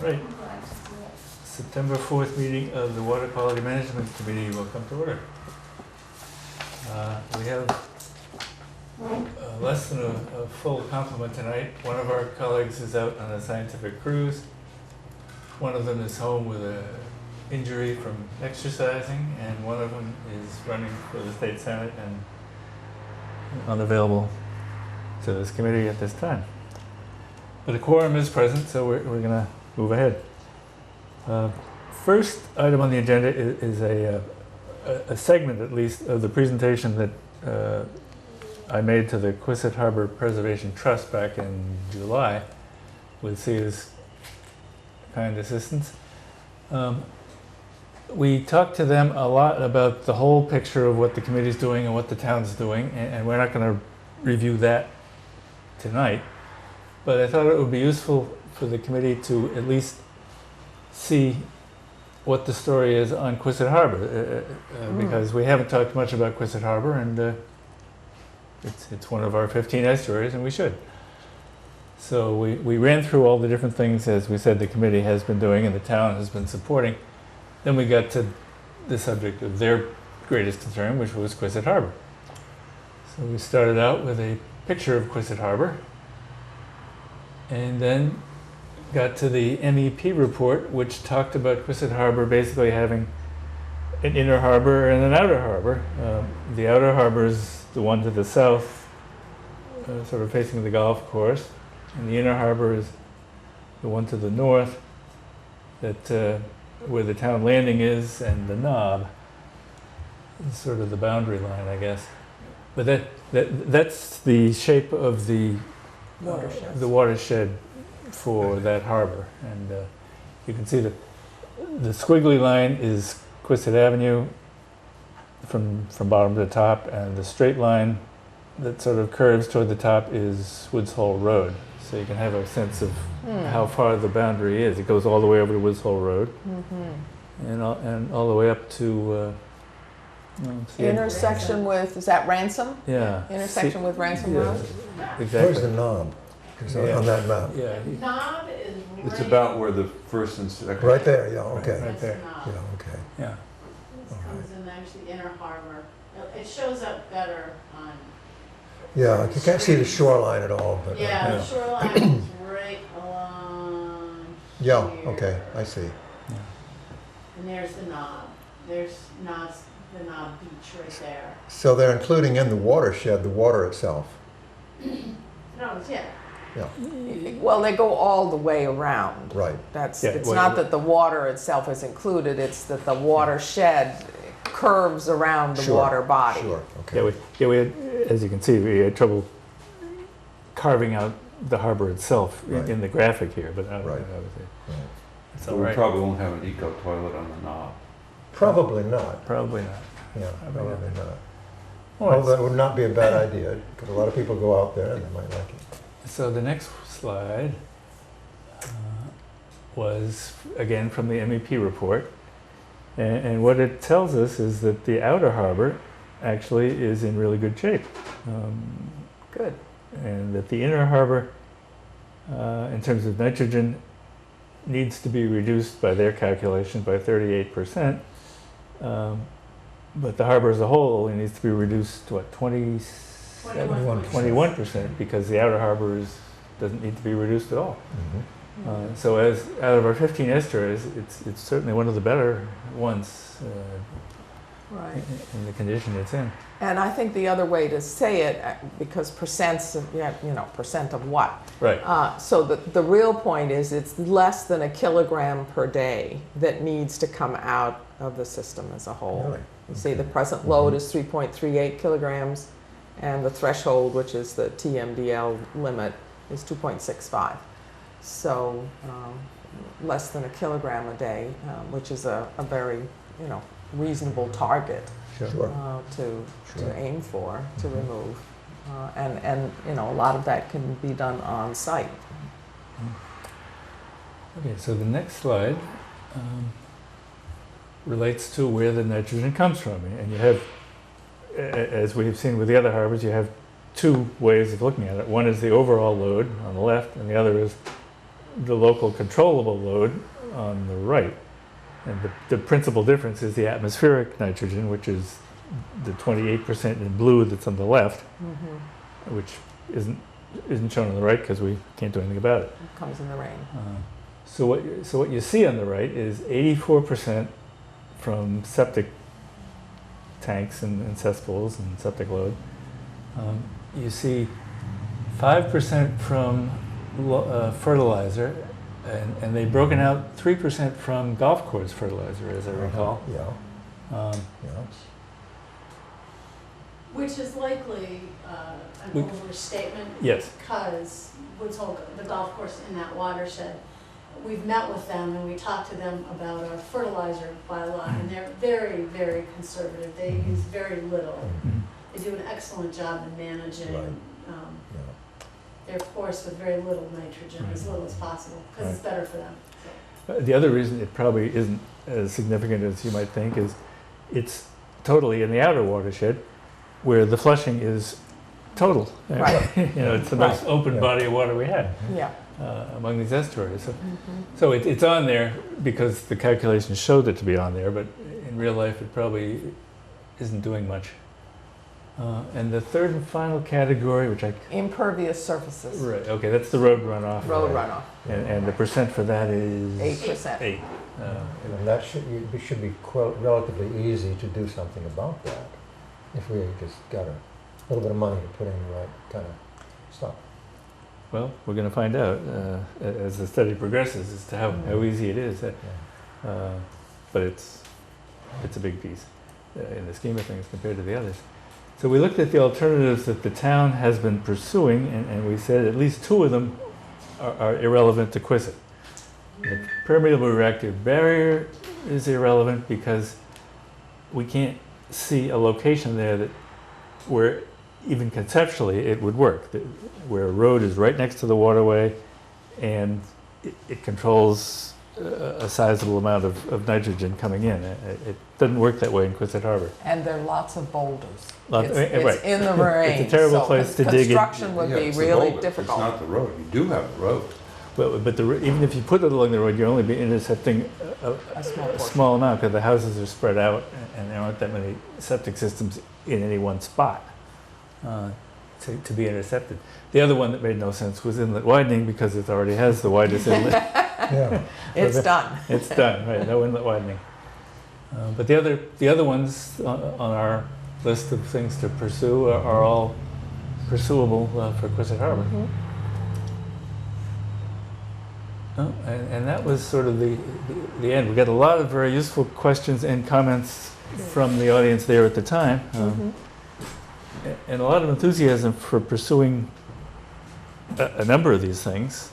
Right. September 4th meeting of the Water Quality Management Committee will come to order. We have less than a full complement tonight. One of our colleagues is out on a scientific cruise. One of them is home with an injury from exercising, and one of them is running for the state senate and unavailable to this committee at this time. But a quorum is present, so we're going to move ahead. First item on the agenda is a segment, at least, of the presentation that I made to the Quistit Harbor Preservation Trust back in July with Sia's kind assistance. We talked to them a lot about the whole picture of what the committee's doing and what the town's doing, and we're not going to review that tonight. But I thought it would be useful for the committee to at least see what the story is on Quistit Harbor, because we haven't talked much about Quistit Harbor, and it's one of our 15 estuaries, and we should. So we ran through all the different things, as we said, the committee has been doing and the town has been supporting. Then we got to the subject of their greatest concern, which was Quistit Harbor. So we started out with a picture of Quistit Harbor, and then got to the MEP report, which talked about Quistit Harbor basically having an inner harbor and an outer harbor. The outer harbor is the one to the south, sort of facing the golf course, and the inner harbor is the one to the north, that where the town landing is, and the knob is sort of the boundary line, I guess. But that's the shape of the watershed for that harbor, and you can see that the squiggly line is Quistit Avenue from bottom to top, and the straight line that sort of curves toward the top is Woods Hole Road. So you can have a sense of how far the boundary is. It goes all the way over to Woods Hole Road, and all the way up to intersection with, is that Ransom? Yeah. Intersection with Ransom Road? Exactly. Where's the knob? On that map. Yeah. Knob is It's about where the first and second. Right there, yeah, okay. Right there. Yeah, okay. Yeah. This comes in, there's the inner harbor. It shows up better on. Yeah, you can't see the shoreline at all, but. Yeah, the shoreline is right along. Yeah, here. okay, I see. And there's the knob. There's the knob beach right there. So they're including in the watershed, the water itself. No, yeah. Yeah, Well, they go all the way around. right. It's well, not that the water itself is included, it's that the watershed curves around the Sure, water body. Sure, okay. We had, as you can see, we had trouble carving out the harbor itself Right. in the graphic here, but Right. obviously Right. it's So all we right. probably won't have an eco toilet on the knob. Probably not, Probably not. yeah, probably not. Well, Well, that would not be a bad idea, because a lot of people go out there and they might like it. so the next slide was, again, from the MEP report. And what it tells us is that the outer harbor actually is in really good shape. Good. And that the inner harbor, in terms of nitrogen, needs to be reduced by their calculation by 38%. But the harbor as a whole only needs to be reduced to what, 21%, because the outer harbor doesn't need to be reduced at all. So as out of our 15 estuaries, it's certainly one of the better ones Right. in the condition it's in. And I think the other way to say it, because percent of what? Right. So the real point is it's less than a kilogram per day that needs to come out of the system as a whole. Really? You see, the present load is 3.38 kilograms, and the threshold, which is the TMDL limit, is 2.65. So less than a kilogram a day, which is a very, reasonable target Sure. to Sure. aim for, to remove. And a lot of that can be done on site. Okay, so the next slide relates to where the nitrogen comes from. And you have, as we've seen with the other harbors, you have two ways of looking at it. One is the overall load on the left, and the other is the local controllable load on the right. And the principal difference is the atmospheric nitrogen, which is the 28% in blue that's on the left, which isn't shown on the right because we can't do anything about it. It comes in the rain. So what you see on the right is 84% from septic tanks and cesspools and septic load. You see 5% from fertilizer, and they've broken out 3% from golf course fertilizer, as I recall. Yeah, Um, yeah. Which is likely an We- overstatement. Yes. Because Woods Hole, the golf course in that watershed, we've met with them and we talked to them about our fertilizer bylaw, and they're very, very conservative. They use very little. mhm. They do an excellent job in managing Right. um, Yeah. their course with very little nitrogen, as little as possible, because it's better for them. So, The other reason it probably isn't as significant as you might think is it's totally in the outer watershed where the flushing is total. Right. It's the most open Yeah. body of water we have Yeah. among these estuaries. So it's on there because the calculations showed it to be on there, but in real life it probably isn't doing much. And the third and final category, which I... Impervious surfaces, Right, okay, that's the road runoff. road runoff, And the percent for that is... 8%. 8. And that should be relatively easy to do something about that. If we just got a little bit of money to put in the right kind of stuff. Well, we're going to find out as the study progresses as to how easy it is. But it's a big piece in the scheme of things compared to the others. So we looked at the alternatives that the town has been pursuing, and we said at least 2 of them are irrelevant to Quissit. The permeable reactive barrier is irrelevant because we can't see a location there where even conceptually it would work, where a road is right next to the waterway and it controls a sizable amount of nitrogen coming in. It doesn't work that way in Quistit Harbor. And there are lots of boulders. Right. It's in the rain. It's a terrible so place to dig in. Construction would Yeah, be it's the really boulder. difficult. It's not the road. You do have a road. Well, but even if you put it along the road, you're only be intercepting A small a portion. small amount because the houses are spread out and there aren't that many septic systems in any one spot to be intercepted. The other one that made no sense was inlet widening because it already has the widest inlet. Yeah. It's done. It's done, right? No inlet widening. But the other ones on our list of things to pursue are all pursuable for Quistit Harbor. And that was sort of the end. We got a lot of very useful questions and comments from the audience there at the time, and a lot of enthusiasm for pursuing a number of these things,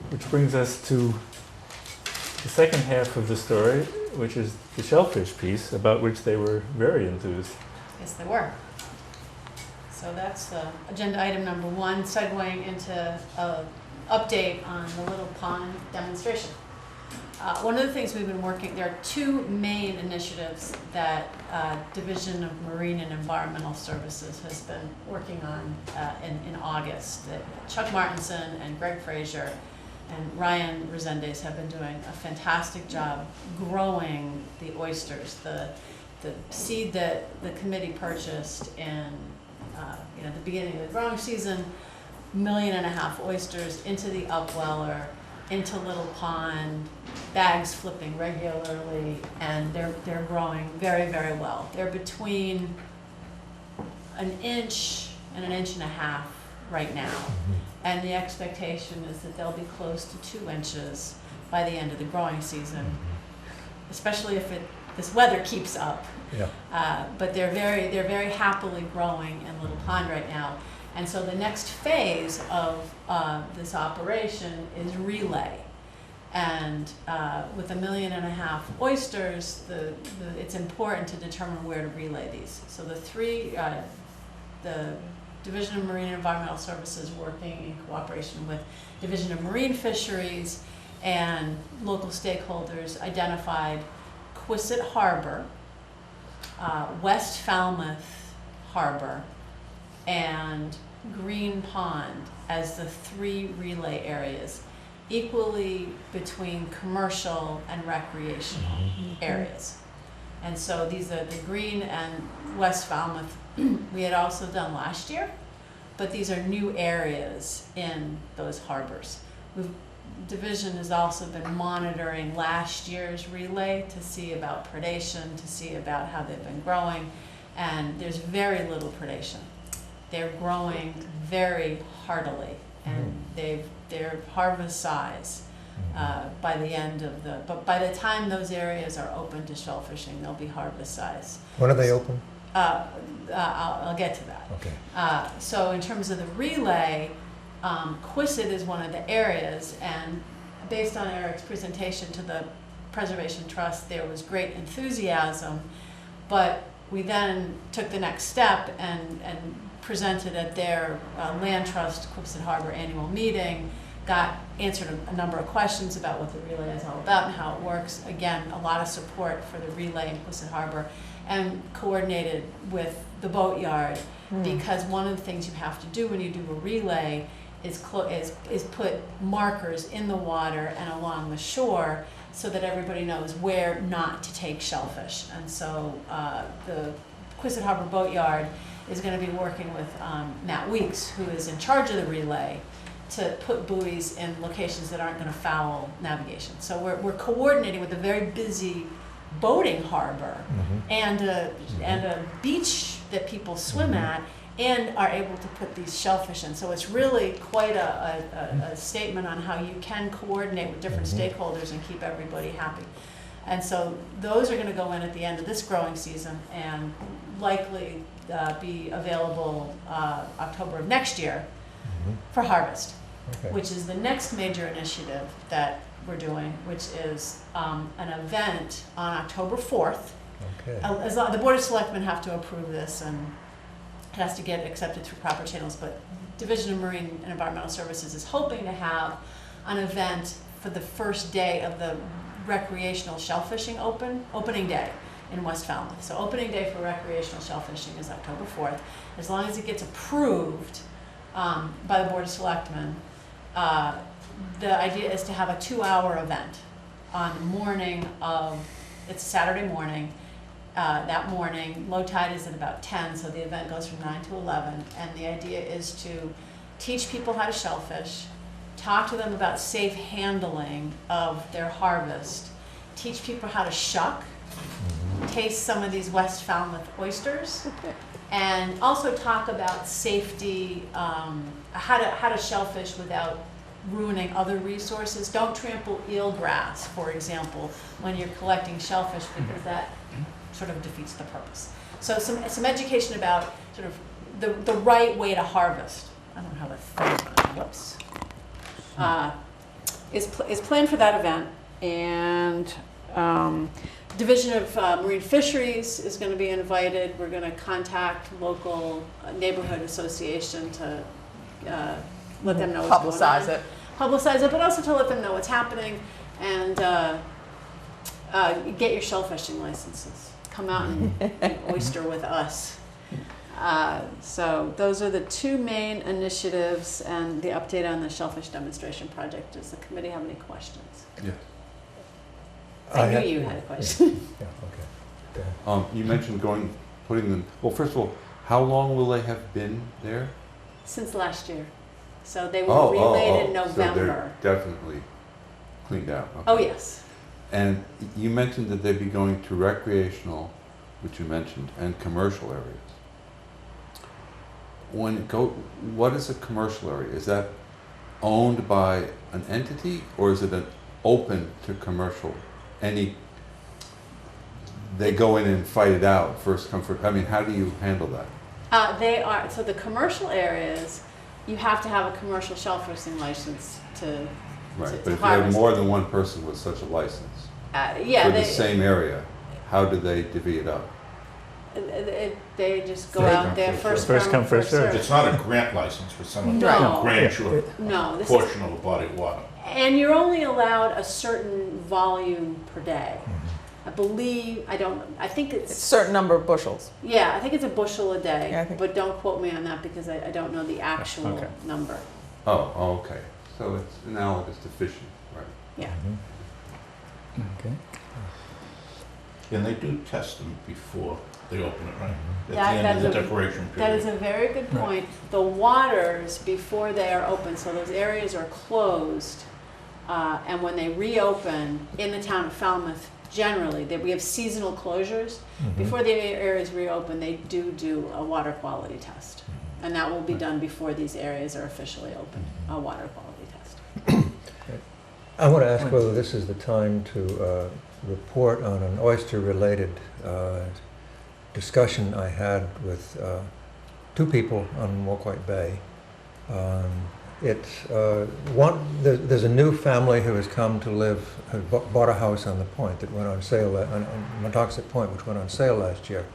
which brings us to the second half of the story, which is the shellfish piece, about which they were very enthused. Yes, they were. So that's agenda item number 1, segueing into an update on the Little Pond demonstration. One of the things we've been working, there are 2 main initiatives that Division of Marine and Environmental Services has been working on in August. That Chuck Martinson and Greg Frazier and Ryan Resendez have been doing a fantastic job growing the oysters. The seed that the committee purchased in the beginning of the growing season, 1.5 million oysters into the upweller, into Little Pond, bags flipping regularly, and they're growing very, very well. They're between 1 inch and 1.5 inches right now, and the expectation is that they'll be close to 2 inches by the end of the growing season, especially if this weather keeps up. Yeah. But they're very happily growing in Little Pond right now. And so the next phase of this operation is relay. And with 1.5 million oysters, it's important to determine where to relay these. So the Division of Marine and Environmental Services, working in cooperation with Division of Marine Fisheries and local stakeholders, identified Quissit Harbor, West Falmouth Harbor, and Green Pond as the 3 relay areas. equally between commercial and recreational areas. And so these are the Green and West Falmouth, we had also done last year, but these are new areas in those harbors. Division has also been monitoring last year's relay to see about predation, to see about how they've been growing, and there's very little predation. They're growing very heartily, and they're harvest size by the end of but by the time those areas are open to shellfishing, they'll be harvest size. When are they open? I'll get to that. Okay. So in terms of the relay, Quistit is one of the areas, and based on Eric's presentation to the Preservation Trust, there was great enthusiasm, but we then took the next step and presented at their Land Trust Quistit Harbor annual meeting, answered a number of questions about what the relay is all about and how it works. Again, a lot of support for the relay in Quistit Harbor, and coordinated with the boatyard, because one of the things you have to do when you do a relay is put markers in the water and along the shore so that everybody knows where not to take shellfish. And so the Quistit Harbor Boatyard is going to be working with Matt Weeks, who is in charge of the relay, to put buoys in locations that aren't going to foul navigation. So we're coordinating with a very busy boating harbor and a beach that people swim at, and are able to put these shellfish in. So it's really quite a statement on how you can coordinate with different stakeholders and keep everybody happy. And so those are going to go in at the end of this growing season and likely be available October of next year for harvest, which is the next major initiative that we're doing, which is an event on October 4th. The Board of Selectmen have to approve this, and it has to get accepted through proper channels, but Division of Marine and Environmental Services is hoping to have an event for the first day of the recreational shellfishing opening day in West Falmouth. So opening day for recreational shellfishing is October 4th. As long as it gets approved by the Board of Selectmen, the idea is to have a 2-hour event on the morning of, it's Saturday morning. That morning, low tide is at about 10, so the event goes from 9 to 11, and the idea is to teach people how to shellfish, talk to them about safe handling of their harvest, teach people how to shuck, taste some of these West Falmouth oysters, and also talk about safety, how to shellfish without ruining other resources. Don't trample eelgrass, for example, when you're collecting shellfish, because that sort of defeats the purpose. So some education about sort of the right way to harvest. I don't have a thing. Whoops. Is planned for that event, and Division of Marine Fisheries is going to be invited. We're going to contact local neighborhood association to let them know what's going on. Publicize it, but also to let them know what's happening, and get your shellfishing licenses. Come out and oyster with us. So those are the two main initiatives, and the update on the shellfish demonstration project. Does the committee have any questions? Yeah. I knew you had a question. Yeah, okay. You mentioned putting them, well, first of all, how long will they have been there? Since last year. So they were relayed in November. So they're definitely cleaned out. Okay. Oh, yes. And you mentioned that they'd be going to recreational, which you mentioned, and commercial areas. What is a commercial area? Is that owned by an entity, or is it an open to commercial? They go in and fight it out, first come first. I mean, how do you handle that? They are, so the commercial areas, you have to have a commercial shellfishing license to Right, to but if you harvest. have more than one person with such a license Yeah, for the same area, how do they divvy it up? they just go First out come, there first first come, first served. served. It's not a grant license for someone No. to grant you No, a this is, portion of a body of water. and you're only allowed a certain volume per day. I believe, I think It's a it's, certain number of bushels. yeah, I think it's a bushel a Yeah, I day, think- but don't quote me on that because I don't know the actual Okay. number. Oh, okay. So it's analogous to fishing, right? Yeah. Okay. And they do test them before they open it, right? At the That- end of the that's a- declaration That is period. a very good Right. point. The waters, before they are open, so those areas are closed, and when they reopen in the town of Falmouth, generally, that we have seasonal closures. Before the areas reopen, they do a water quality test. And that will be done before these areas are officially open, a water quality test. I want to ask whether this is the time to report on an oyster-related discussion I had with two people on Moquite Bay. There's a new family who has come to live, who bought a house on the point that went on sale, on Matoxet Point, which went on sale last year.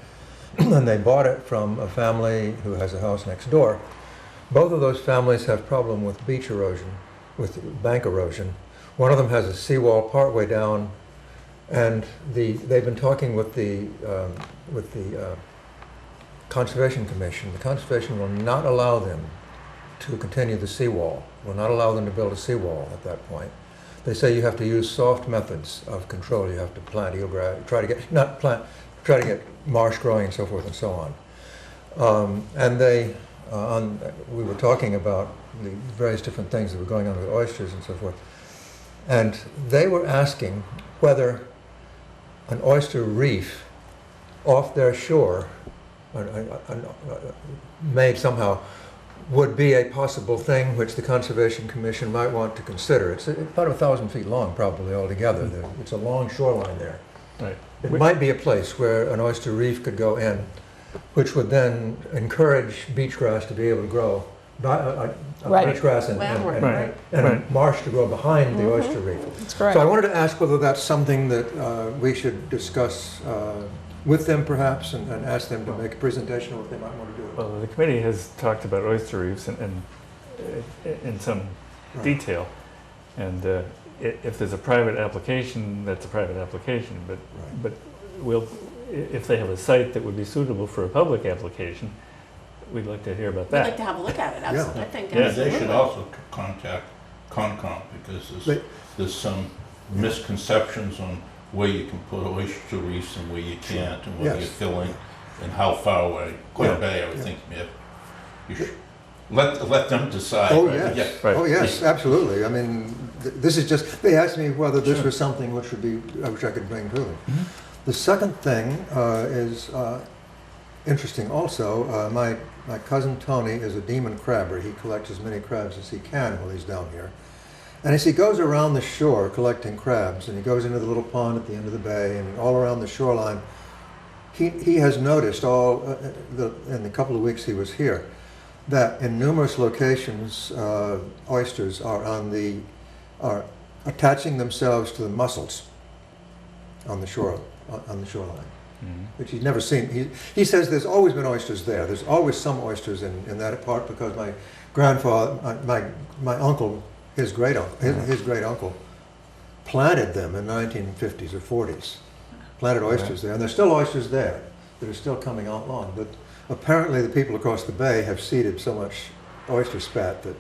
And they bought it from a family who has a house next door. Both of those families have problem with beach erosion, with bank erosion. One of them has a seawall partway down, and they've been talking with the Conservation Commission. The Conservation will not allow them to continue the seawall, will not allow them to build a seawall at that point. They say you have to use soft methods of control. You have to plant eelgrass, try to get marsh growing and so forth and so on. We were talking about the various different things that were going on with oysters and so forth. And they were asking whether an oyster reef off their shore, made somehow, would be a possible thing which the Conservation Commission might want to consider. It's about 1,000 feet long probably altogether. It's a long shoreline there. Right. It might be a place where an oyster reef could go in, which would then encourage beach grass to be able to grow, Right. beach grass and Right. marsh to grow behind the oyster reef. That's correct. So I wanted to ask whether that's something that we should discuss with them perhaps, and ask them to make a presentation of what they might want to do. Well, the committee has talked about oyster reefs in some Right. detail. And if there's a private application, that's a private application. But if they have a site that would be suitable for a public application, we'd like to hear about We'd like that. to have a look at it, absolutely. I think Yeah. And absolutely. they should also contact Concom, because there's some misconceptions on where you can put oyster reefs and where you can't, and whether Yes. you're filling, and how far away. Quite Bay, I would think, you should let them decide. Oh, right? yes. Right. Oh, yes, absolutely. I mean, this is just, they asked me whether this was something which I could bring to them. The second thing is interesting also. My cousin Tony is a demon crabber. He collects as many crabs as he can while he's down here. And as he goes around the shore collecting crabs, and he goes into the little pond at the end of the bay and all around the shoreline, he has noticed in the couple of weeks he was here, that in numerous locations oysters are attaching themselves to the mussels on the shoreline, which he's never seen. He says there's always been oysters there. There's always some oysters in that part, because my grandfather, my uncle, his great uncle, planted them in 1950s or 40s. Planted oysters there, and there's still oysters there that are still coming out long. But apparently the people across the bay have seeded so much oyster spat that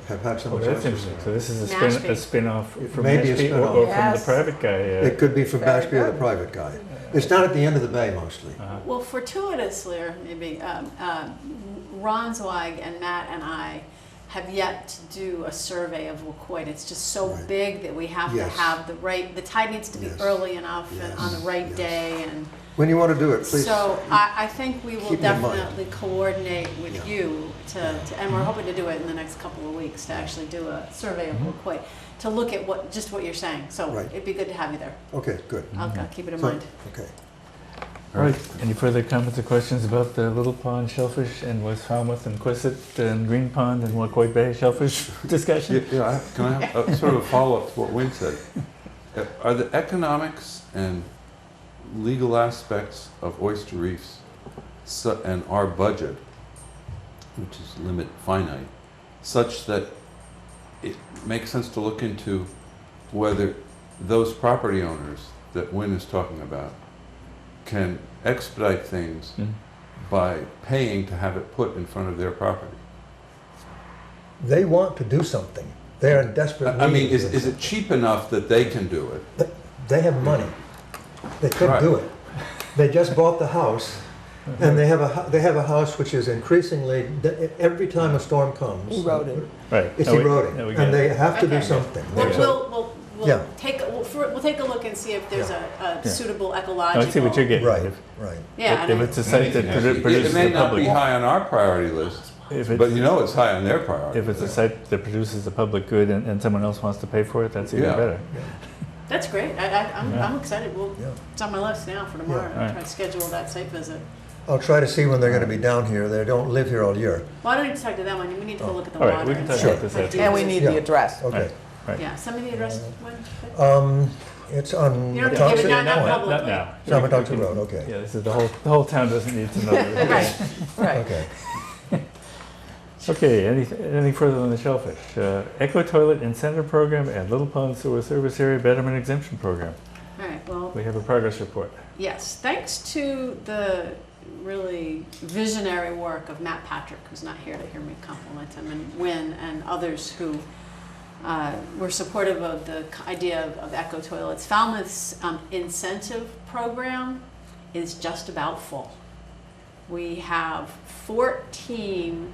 have had so Oh, much that's oysters interesting. there. So this is Mashpee. a spin-off It from may be a Mashpee spin-off. or from the Yes. private guy. It could be from Very Mashpee or the good. private guy. It's down at the end of the bay mostly. Well, fortuitously, or maybe, Ron Zweig and Matt and I have yet to do a survey of Wacoit. It's just so Right. big that we have Yes. to have the tide needs to be Yes. early enough and Yes. on the right Yes. day. And When you want to do it, please. so I think we will keep me in mind. definitely coordinate with Yeah. you and we're hoping to do it in the next couple of weeks, to actually do a survey of Wacoit, to look at what you're saying. So Right. it'd be good to have you there. Okay, good. I'll keep it in So- mind. Okay. All right. Any further comments or questions about the Little Pond shellfish and West Falmouth and Quistit and Green Pond and Wacoit Bay shellfish discussion? Can I have a sort of a follow-up to what Wayne said? Are the economics and legal aspects of oyster reefs and our budget, which is limit finite, such that it makes sense to look into whether those property owners that Wynn is talking about can expedite things by paying to have it put in front of their property? They want to do something. They are in desperate need. I mean, of is it cheap enough that they can do it? They have money. They could Right. do it. They just bought the house, and they have a house which is increasingly, every time a storm comes. Eroded. Right. It's No, we- eroding, no, we get and it. they have to do Okay. something. We'll, So- we'll Yeah. we'll take a look and see if there's a suitable No, ecological. I see what you're getting. Right, If- right. Yeah, If and it's a site that Anything produces It may the not be public, high on our priority list, if but it's, you know it's high on their priority. if it's a site that produces a public good and someone else wants to pay for it, that's even Yeah. better. that's great. I'm excited. Yeah. It's on my list now for tomorrow. Yeah. I'll try to schedule that site visit. I'll try to see when they're gonna be down here. They don't live here all year. Well, I don't need to talk to them. We need to go look at the All right, water. we can and talk see about this how after. deep And we it is. need the Yeah. address. Okay. Right. Yeah, send me the address. It's on You don't have to give Toxic it down, not Point. public. Not now. It's on We Toxic can- Road, okay. Yeah, this is the whole town doesn't need to know. Right, right. Okay. Okay, anything further on the shellfish? Eco Toilet Incentive Program and Little Pond Sewer Service Area Betterment Exemption Program. All right, well, We have a progress report. yes, thanks to the really visionary work of Matt Patrick, who's not here to hear me compliment him, and Wynn and others who were supportive of the idea of eco toilets. Falmouth's incentive program is just about full. We have 14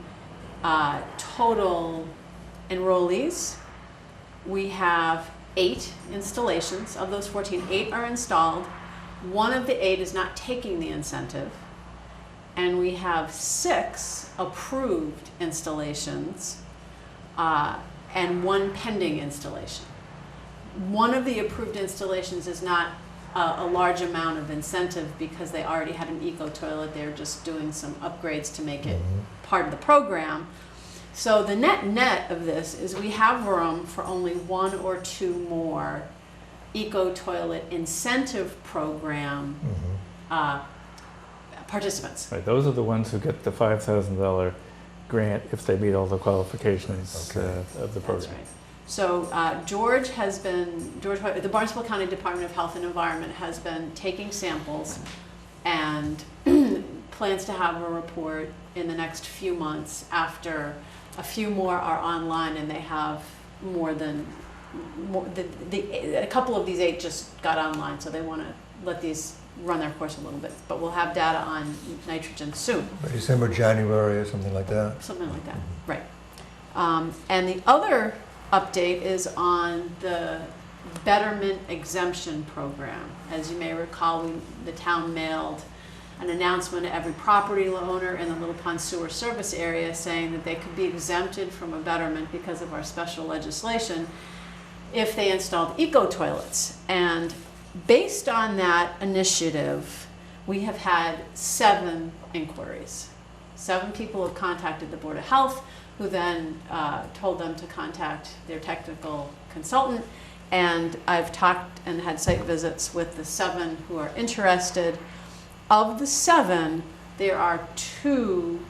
total enrollees. We have 8 installations. Of those 14, 8 are installed. One of the 8 is not taking the incentive. And we have 6 approved installations and 1 pending installation. One of the approved installations is not a large amount of incentive because they already had an eco toilet. They're just doing some upgrades to make it part of the program. So the net of this is we have room for only 1 or 2 more eco toilet incentive program participants. Right, those are the ones who get the $5,000 grant if they meet all the qualifications Okay. of the That's program. right. So the Barnstable County Department of Health and Environment has been taking samples and plans to have a report in the next few months after a few more are online and they have a couple of these 8 just got online, so they want to let these run their course a little bit. But we'll have data on nitrogen soon. December, January, or something like that. Something like that, right. And the other update is on the Betterment Exemption Program. As you may recall, the town mailed an announcement to every property owner in the Little Pond Sewer Service Area saying that they could be exempted from a betterment because of our special legislation if they installed eco toilets. And based on that initiative, we have had 7 inquiries. 7 people have contacted the Board of Health, who then told them to contact their technical consultant. And I've talked and had site visits with the 7 who are interested. Of the 7, there are 2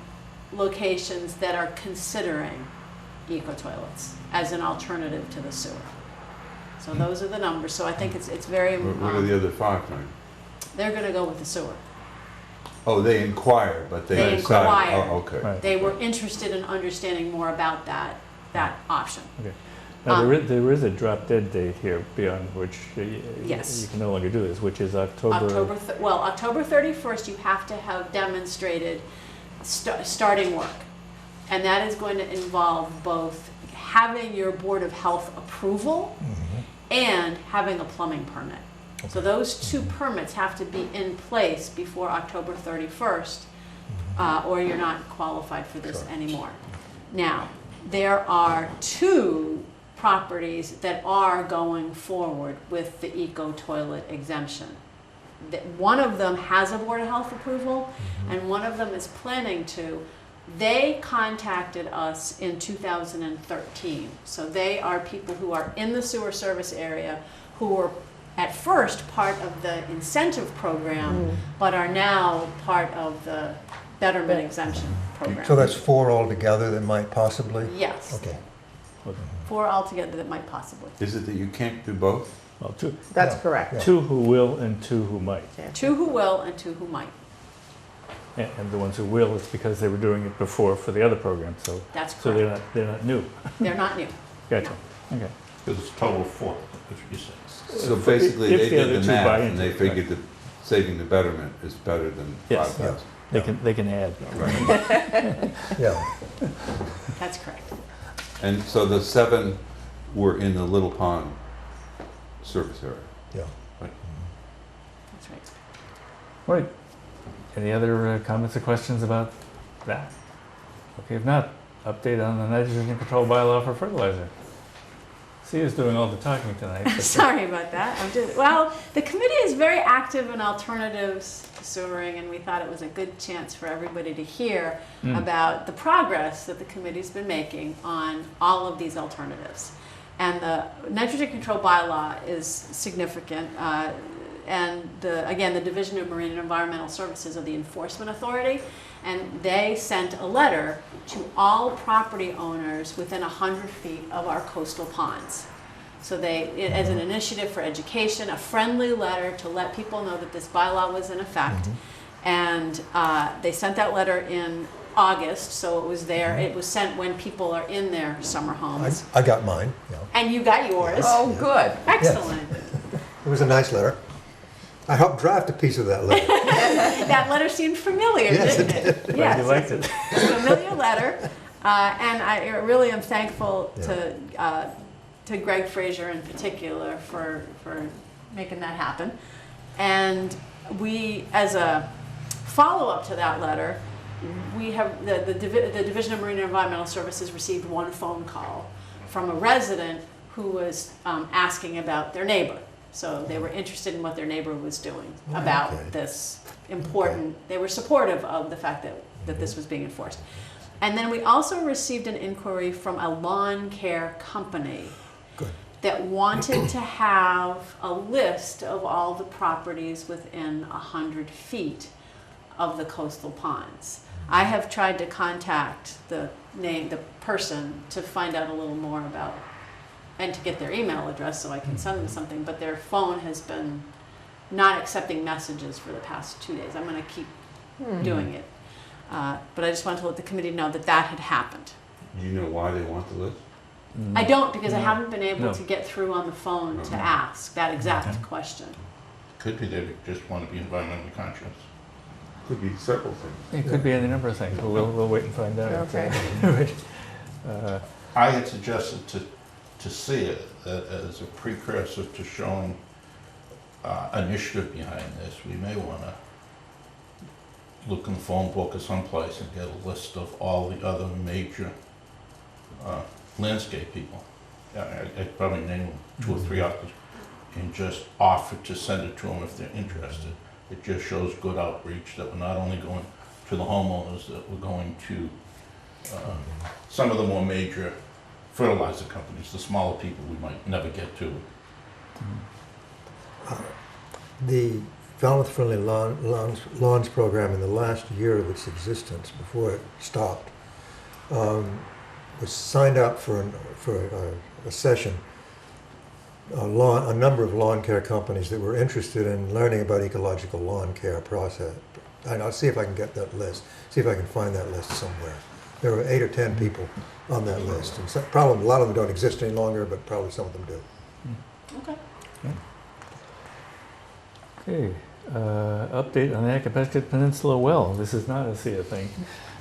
locations that are considering eco toilets as an alternative to the sewer. So those are the numbers. So I think it's very. What are the other 5 then? They're going to go with the sewer. Oh, they inquired, but they They decided. inquired. Oh, okay. Right. They were interested in understanding more about that option. Now, there is a drop dead date here beyond which Yes. you can no longer do this, which is October. October 31st, you have to have demonstrated starting work. And that is going to involve both having your Board of Health approval and having a plumbing permit. So those 2 permits have to be in place before October 31st, or you're not qualified for this anymore. Now, there are 2 properties that are going forward with the eco toilet exemption. One of them has a Board of Health approval, and one of them is planning to. They contacted us in 2013. So they are people who are in the sewer service area who were at first part of the incentive program, but are now part of the betterment exemption program. So that's 4 altogether that might possibly? Yes. Okay. 4 altogether that might possibly. Is it that you can't do both? Well, 2 That's Yeah. correct. 2 who will and 2 who might. 2 who will and 2 who might. And the ones who will is because they were doing it before for the other program, so That's so correct. they're not new. They're not new. Gotcha, okay. Because it's total of 4, if you say. So basically, If they the did other the two buy math, and into they it, figured that saving the betterment is better than Yes. 5,000. They can add. Right. Yeah. That's correct. And so the 7 were in the Little Pond service area. Yeah. That's right. Right. Any other comments or questions about that? Okay, if not, update on the nitrogen control bylaw for fertilizer. Sia's doing all the talking tonight. but- Sorry about that. Well, the committee is very active in alternatives to sewering, and we thought it was a good chance for everybody to hear about the progress that the committee's been making on all of these alternatives. And the nitrogen control bylaw is significant. And again, the Division of Marine and Environmental Services are the enforcement authority, and they sent a letter to all property owners within 100 feet of our coastal ponds. So as an initiative for education, a friendly letter to let people know that this bylaw was in effect. And they sent that letter in August, so it was there. It was sent when people are in their summer homes. I got mine, yeah. And you got yours. Oh, good. Excellent. It was a nice letter. I helped draft a piece of that letter. That letter seemed familiar, Yes, didn't it it? Glad Yes, you liked it. it's a familiar letter. And I really am thankful to Greg Fraser in particular for making that happen. And we, as a follow-up to that letter, we have the Division of Marine and Environmental Services received one phone call from a resident who was asking about their neighbor. So they were interested in what their neighbor was doing about this important, they were supportive of the fact that this was being enforced. And then we also received an inquiry from a lawn care company that wanted to have a list of all the properties within 100 feet of the coastal ponds. I have tried to contact the person to find out a little more about, and to get their email address so I can send them something, but their phone has been not accepting messages for the past 2 days. I'm going to keep doing it. But I just wanted to let the committee know that that had happened. Do you know why they want the list? I don't, because I haven't been able No. to get through on the phone to ask that exact question. Could be they just want to be environmentally conscious. Could be several things. It could be any number of things, but we'll wait and find out. Okay. Right. I had suggested to see it as a precursor to showing initiative behind this. We may want to look in the phone book or someplace and get a list of all the other major landscape people. I'd probably name 2 or 3 others and just offer to send it to them if they're interested. It just shows good outreach that we're not only going to the homeowners, that we're going to some of the more major fertilizer companies, the smaller people we might never get to. The Falmouth Friendly Lawns program in the last year of its existence, before it stopped, was signed up for a session. A number of lawn care companies that were interested in learning about ecological lawn care process. And I'll see if I can get that list, see if I can find that list somewhere. There were 8 or 10 people on that list. And probably a lot of them don't exist any longer, but probably some of them do. Okay. Okay, update on the Athabasca Peninsula well. This is not a SIA thing.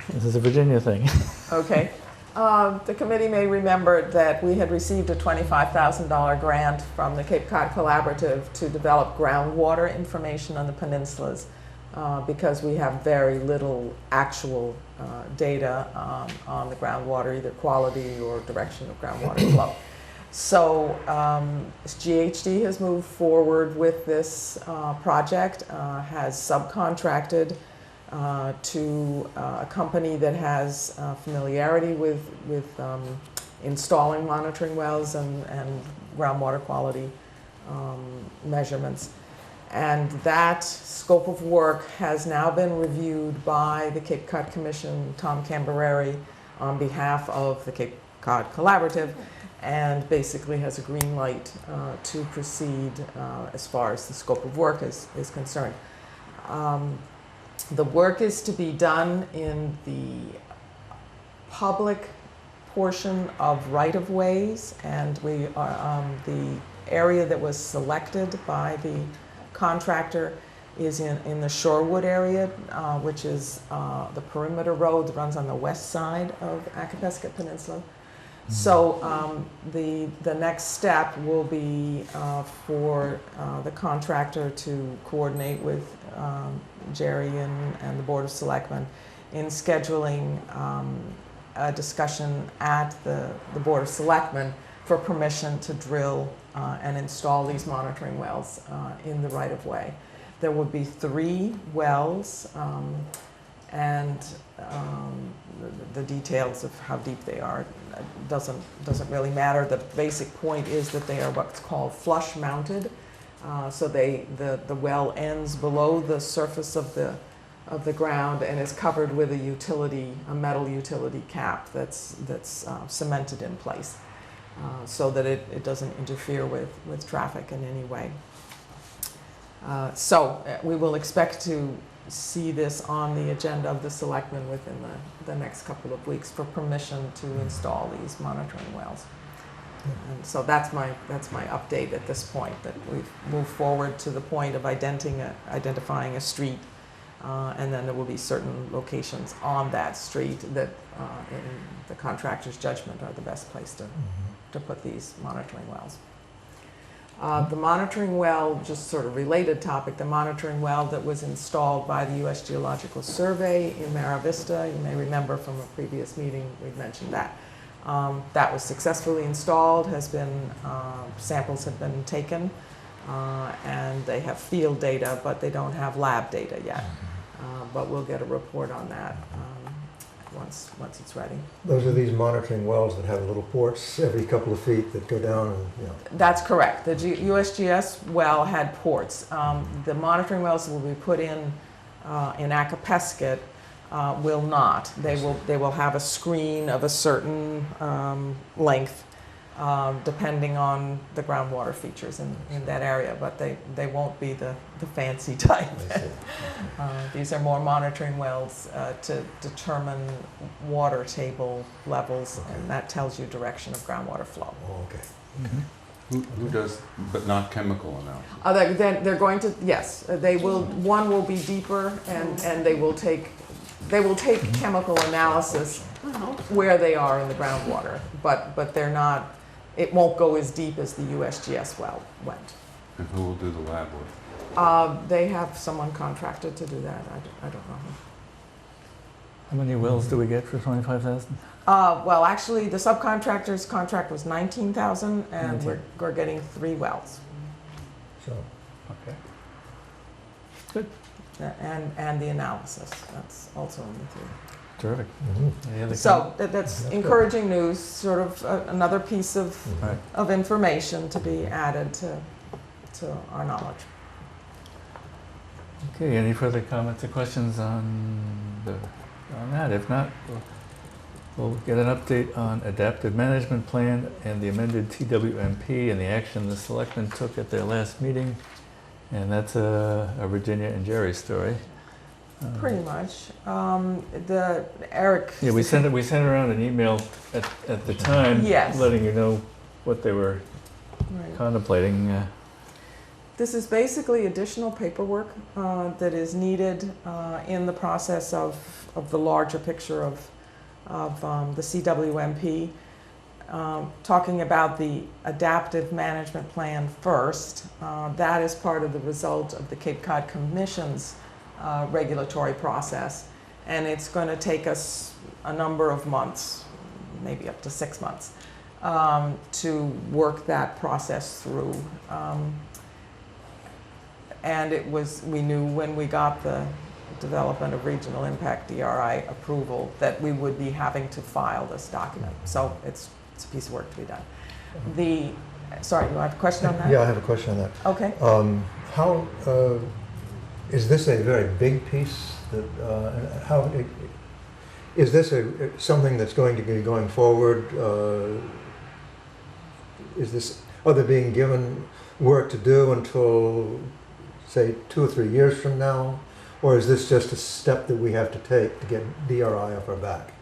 This is a Virginia thing. Okay. The committee may remember that we had received a $25,000 grant from the Cape Cod Collaborative to develop groundwater information on the peninsulas because we have very little actual data on the groundwater, either quality or direction of groundwater flow. So GHD has moved forward with this project, has subcontracted to a company that has familiarity with installing monitoring wells and groundwater quality measurements. And that scope of work has now been reviewed by the Cape Cod Commission, Tom Cambereri, on behalf of the Cape Cod Collaborative, and basically has a green light to proceed as far as the scope of work is concerned. The work is to be done in the public portion of right-of-ways, and we are, the area that was selected by the contractor is in the Shorewood area, which is the perimeter road that runs on the west side of Acapescat Peninsula. So the next step will be for the contractor to coordinate with Jerry and the Board of Selectmen in scheduling a discussion at the Board of Selectmen for permission to drill and install these monitoring wells in the right-of-way. There would be 3 wells, and the details of how deep they are doesn't really matter. The basic point is that they are what's called flush mounted, so the well ends below the surface of the ground and is covered with a metal utility cap that's cemented in place, so that it doesn't interfere with traffic in any way. So we will expect to see this on the agenda of the selectmen within the next couple of weeks for permission to install these monitoring wells. And so that's my update at this point, that we've moved forward to the point of identifying a street, and then there will be certain locations on that street that in the contractor's judgment are the best place to put these monitoring wells. The monitoring well, just sort of related topic, the monitoring well that was installed by the U.S. Geological Survey in Mara Vista, you may remember from a previous meeting we'd mentioned that. That was successfully installed, samples have been taken, and they have field data, but they don't have lab data yet. But we'll get a report on that once it's ready. Those are these monitoring wells that have little ports every couple of feet that go down and, you know. That's correct. The USGS well had ports. The monitoring wells that will be put in Acapescat will not. They will have a screen of a certain length, depending on the groundwater features in that area, but they won't be the fancy type. These are more monitoring wells to determine water table levels, and that tells you direction of groundwater flow. Oh, okay. Who does, but not chemical analysis? They're going to, yes, they will. One will be deeper, and they will take chemical analysis where they are in the groundwater, but they're not. It won't go as deep as the USGS well went. And who will do the lab work? They have someone contracted to do that. I don't know. How many wells do we get for 25,000? Well, actually, the subcontractor's contract was 19,000, and 19. we're getting 3 wells. So, Okay. Good. And the analysis, that's also in the 3. Terrific. Any other So that's encouraging news, sort of another piece of Right. of information to be added to our knowledge. Okay, any further comments or questions on that? If not, we'll get an update on Adaptive Management Plan and the amended TWMP and the action the selectmen took at their last meeting. And that's a Virginia and Jerry story. Pretty much. Eric. Yeah, we sent around an email at the time, Yes. letting you know what they were Right. contemplating. This is basically additional paperwork that is needed in the process of the larger picture of the CWMP. Talking about the Adaptive Management Plan first, that is part of the result of the Cape Cod Commission's regulatory process, and it's going to take us a number of months, maybe up to 6 months, to work that process through. And we knew when we got the Development of Regional Impact DRI approval that we would be having to file this document. So it's a piece of work to be done. Sorry, you have a question on that? yeah, I have a question on that. Okay. How is this a very big piece? Is this something that's going to be going forward? Are they being given work to do until, say, 2 or 3 years from now, or is this just a step that we have to take to get DRI off our back?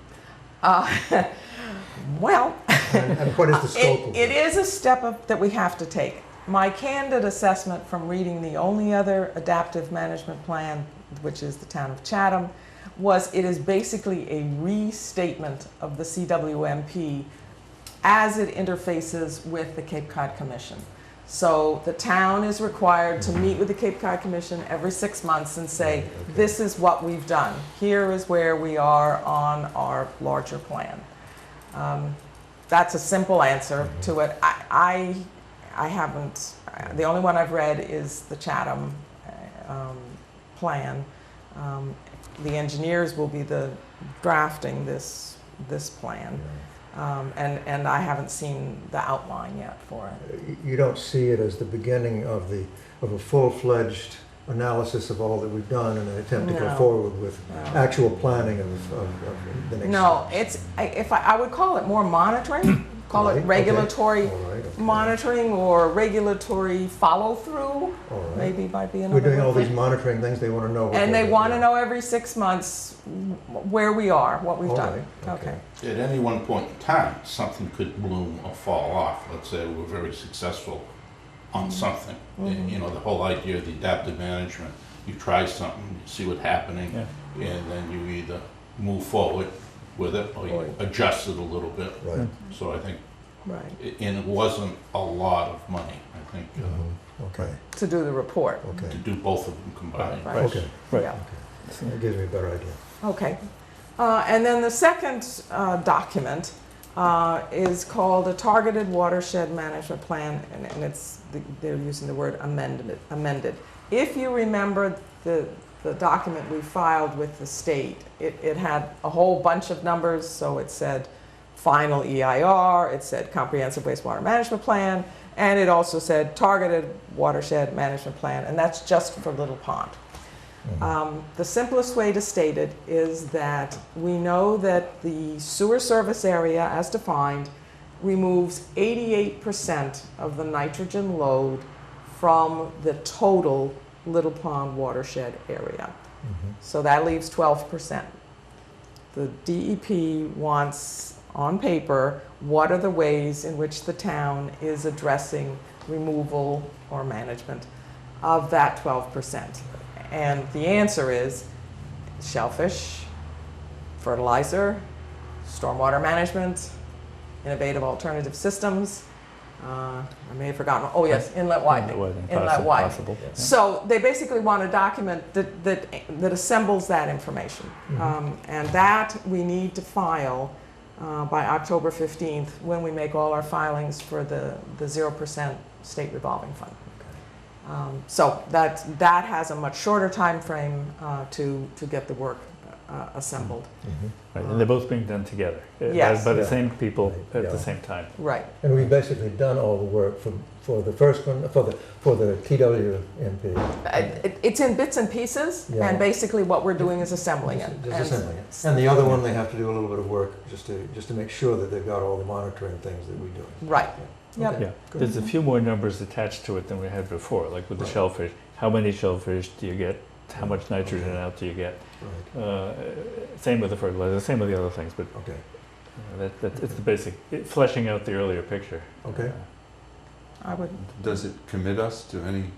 Well, And what is the scope of it is a step that we have to take. My candid assessment from reading the only other adaptive management plan, which is the town of Chatham, was it is basically a restatement of the CWMP as it interfaces with the Cape Cod Commission. So the town is required to meet with the Cape Cod Commission every 6 months and say, this is what we've done. Here is where we are on our larger plan. That's a simple answer to it. I haven't, the only one I've read is the Chatham plan. The engineers will be drafting this plan. And I haven't seen the outline yet for it. You don't see it as the beginning of a full-fledged analysis of all that we've done and an attempt to go No. forward with No. actual planning of the next. No, I would call it more monitoring, call Right, it okay. regulatory All right, okay. monitoring or regulatory follow-through, All right. maybe might be another We're doing all word. these monitoring things, they want to know. what And we're they doing. want to know every 6 months where we are, what we've All done. right, okay. At any one point in time, something could bloom or fall off. Let's say we're very successful on something. And, you know, the whole idea of the adaptive management, you try something, you see what's happening, Yeah. and then you either move forward with it or you Right. adjust it a little bit. Right. So I think, Right, and it wasn't a lot of money, I think, Okay, to do the report. to okay, do both of them combined. Right. okay, Right. Yeah. that gives me a better idea. Okay. And then the second document is called a Targeted Watershed Management Plan, and they're using the word amended. If you remember the document we filed with the state, it had a whole bunch of numbers, so it said final EIR, it said Comprehensive Wastewater Management Plan, and it also said Targeted Watershed Management Plan, and that's just for Little Pond. The simplest way to state it is that we know that the sewer service area, as defined, removes 88% of the nitrogen load from the total Little Pond watershed area. So that leaves 12%. The DEP wants, on paper, what are the ways in which the town is addressing removal or management of that 12%. And the answer is shellfish, fertilizer, stormwater management, innovative alternative systems. I may have forgotten. Oh yes, inlet widening. Inlet widening. Possible. So they basically want a document that assembles that information. And that we need to file by October 15th when we make all our filings for the 0% state revolving fund. So that has a much shorter time frame to get the work assembled. Right, and they're both being done together. Yes. By the Yeah. same people Right, at the yeah. same time. Right. And we've basically done all the work for the first one, for the TWMP. It's in bits and pieces, Yeah. and basically what we're doing is assembling it. Just assembling it. And the other one, they have to do a little bit of work just to make sure that they've got all the monitoring things that we do. Right. Yep. Yeah, there's a few more numbers attached to it than we had before, like with the Right. shellfish. How many shellfish do you get? How much nitrogen out do you get? Right, Same with the fertilizer, same with the other things, but okay, it's the basic, fleshing out the earlier picture. okay. I would. Does it commit us to any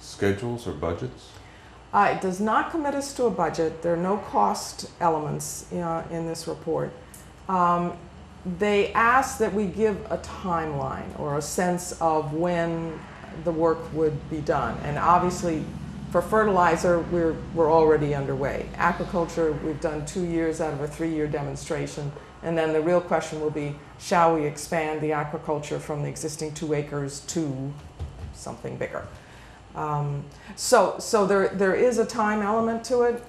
schedules or budgets? It does not commit us to a budget. There are no cost elements in this report. They ask that we give a timeline or a sense of when the work would be done. And obviously, for fertilizer, we're already underway. Aquaculture, we've done 2 years out of a 3-year demonstration. And then the real question will be, shall we expand the aquaculture from the existing 2 acres to something bigger? So there is a time element to it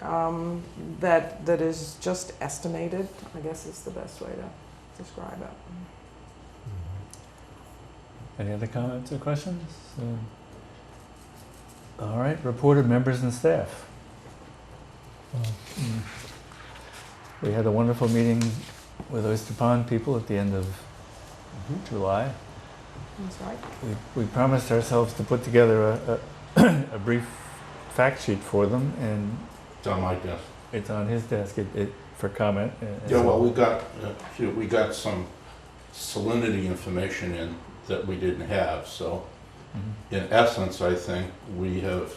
that is just estimated, I guess is the best way to describe it. Any other comments or questions? All right, reported members and staff. We had a wonderful meeting with Oyster Pond people at the end of July. That's right. We promised ourselves to put together a brief fact sheet for them, and It's on my desk. it's on his desk for comment. Yeah, well, we got some salinity information in that we didn't have. So Mhm. in essence, I think we have,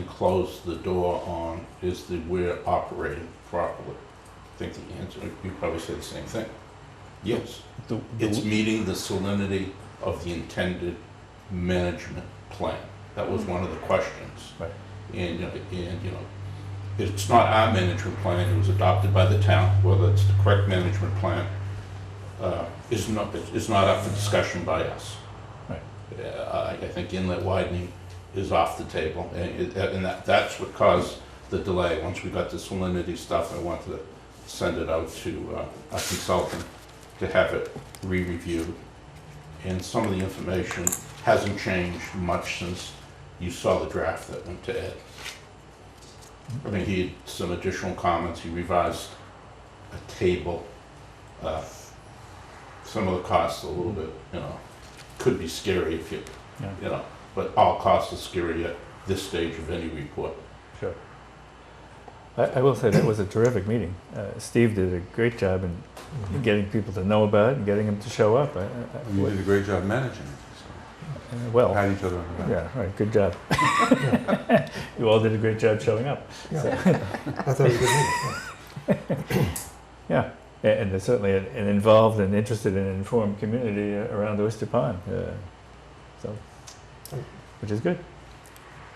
closed the door on is that we're operating properly. I think the answer, you probably say the same thing. Yes, it's meeting the salinity of the intended management plan. That was one of the questions. Right. And it's not our management plan, it was adopted by the town, whether it's the correct management plan, is not up for discussion by us. Right. I think inlet widening is off the table, and that's what caused the delay. Once we got the salinity stuff, I wanted to send it out to a consultant to have it re-reviewed. And some of the information hasn't changed much since you saw the draft that went to Ed. I mean, he had some additional comments, he revised a table. Some of the costs a little bit, could be scary if Yeah. but all costs are scary at this stage of any report. Sure. I will say that was a terrific meeting. Steve did a great job in getting people to know about it and getting them to show up. You did a great job managing it. So. Well, Pat each other on the back. yeah, right, good job. You all did a great job showing up. Yeah. I thought it was a good meeting. Yeah, and there's certainly an involved and interested and informed community around Oyster Pond, so, which is good.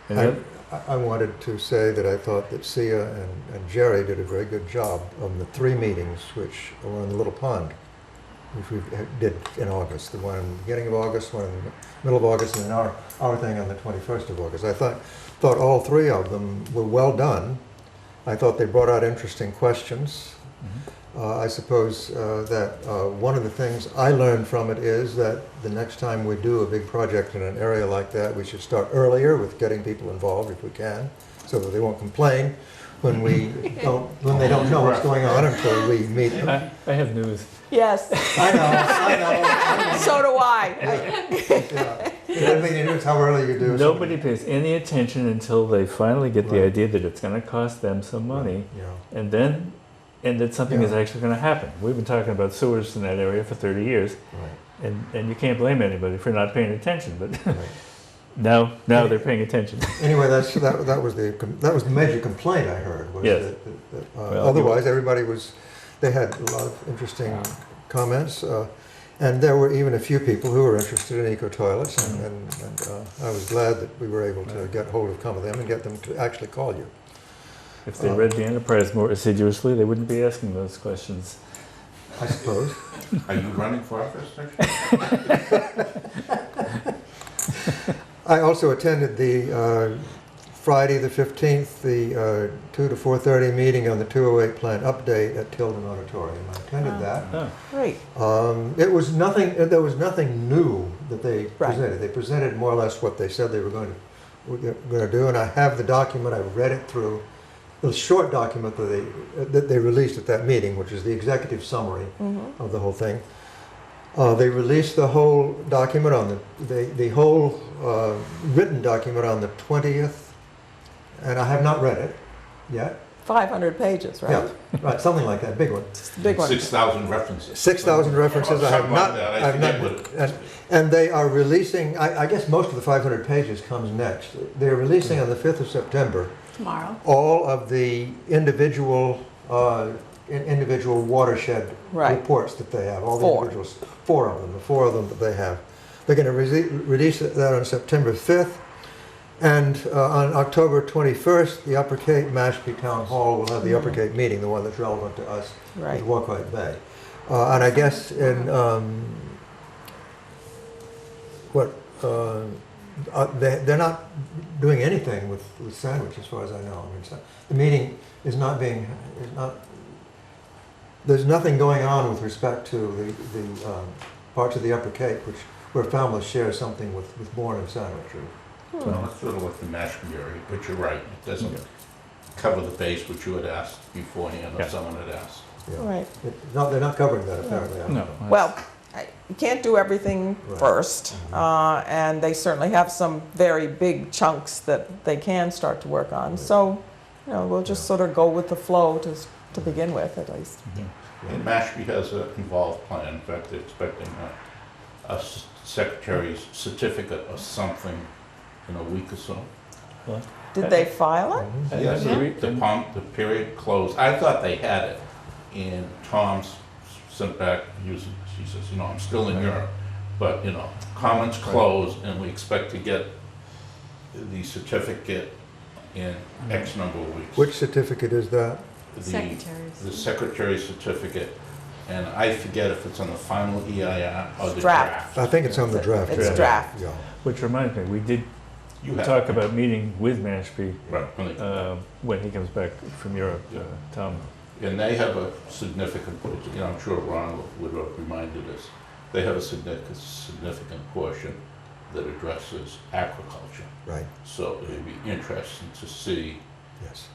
And I wanted to say that I thought that Sia and Jerry did a very good job on the 3 meetings which were on the Little Pond, which we did in August. The one in the beginning of August, one in the middle of August, and then our thing on the 21st of August. I thought all 3 of them were well done. I thought they brought out interesting questions. I suppose that one of the things I learned from it is that the next time we do a big project in an area like that, we should start earlier with getting people involved if we can, so that they won't complain when they don't know what's going on until we meet them. I have news. Yes, I know. so do I. Yeah. It doesn't mean you do, it's how early you do. Nobody pays any attention until they finally get the Right. idea that it's going to cost them some money, Yeah. and that something is actually going to happen. We've been talking about sewers in that area for 30 years, Right. and you can't blame anybody for not paying attention. But Right. now they're paying attention. Anyway, that was the major complaint I heard. Was Yes. that, Well, otherwise, they had a lot of interesting comments, and there were even a few people who were interested in eco toilets, and I was glad that we were able to get hold of some of them and get them to actually call you. If they read the Enterprise more assiduously, they wouldn't be asking those questions. I suppose. Are you running for office next year? I also attended the Friday the 15th, the 2 to 4:30 meeting on the 208 plant update at Tilden Auditorium. I attended that. Oh, Great. There was nothing new that they Right. presented. They presented more or less what they said they were going to do, and I have the document. I read it through. The short document that they released at that meeting, which is the executive summary of the whole thing. They released the whole document on the whole written document on the 20th, and I have not read it yet. 500 pages, right? Yeah, right, something like that, big one. It's the big one. 6,000 references. 6,000 references. I have Something like not. that. I I have forget not. what it- And they are releasing. I guess most of the 500 pages comes next. They're releasing on the 5th of September Tomorrow. all of the individual watershed Right. reports that they have. All the 4. individuals. 4 of them. The 4 of them that they have. They're going to release that on September 5th. And on October 21st, the Upper Cape Mashpee Town Hall will have the Upper Cape meeting, the one that's relevant to us Right. with Wacoit Bay. And I guess they're not doing anything with Sandwich, as far as I know. I mean, the meeting is not. There's nothing going on with respect to the parts of the Upper Cape where Falmouth shares something with Bourne and Sandwich. Well, that's sort of like the Mashpee area, but you're right, it doesn't cover the base which you had asked beforehand, or Yeah. someone had asked. Yeah. Right. No, they're not covering that apparently. I don't no. know. Well, you can't do everything Right. first, and they certainly have some very big chunks that they can start to work on. So, we'll just sort of go with the flow to to begin with, at least. And Mashpee has an involved plan. In fact, they're expecting a secretary's certificate or something in a week or so. Did they file it? Yes, Yeah. the period closed. I thought they had it, and Tom's sent back, he says, you know, I'm still in Europe, but, you know, comments closed, and we expect to get the certificate in X number of weeks. Which certificate is that? Secretaries. The secretary's certificate, and I forget if it's on the final EIR or the Draft. draft. I think it's on the draft. It's draft. Yeah. Which reminds me, we did You have talk about meeting with Mashpee Right, when they- when he comes back from Europe, Yeah. Tom. And they have a significant, you know, I'm sure Ron would have reminded us, they have a significant portion that addresses agriculture. Right, So it'd be interesting to see yes.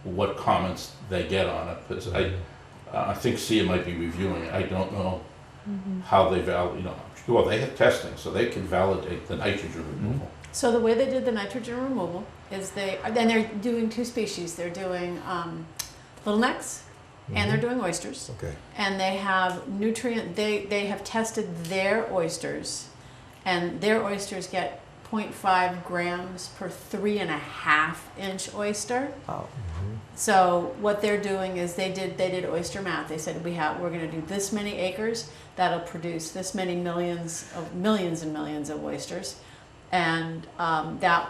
what comments they get on it, because I think SIA might be reviewing it. I don't know how they validate, you know, well, they have testing, so they can validate the nitrogen removal. So the way they did the nitrogen removal is then they're doing two species. They're doing little necks and they're doing oysters. Okay, And they have they have tested their oysters, and their oysters get 0.5 grams per 3.5-inch oyster. Oh, So what they're doing is they did oyster math. They said we're going to do this many acres that'll produce this many millions and millions of oysters, and that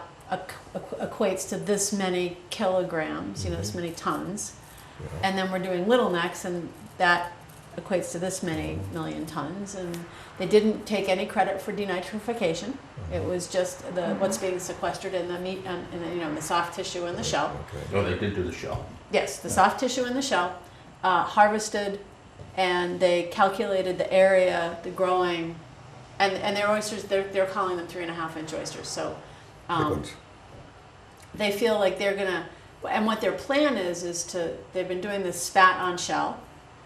equates to this many kilograms, you know, this many tons. yeah. And then we're doing little necks, and that equates to this many million tons. And they didn't take any credit for denitrification. It was just what's being sequestered in the meat and you know, the soft tissue in the shell. Okay. Oh, they did do the shell. Yes, the soft tissue in the shell, harvested, and they calculated the area, the growing, and their oysters, they're calling them 3.5-inch oysters. So Big ones. they feel like they're gonna, and what their plan is they've been doing this spat on shell,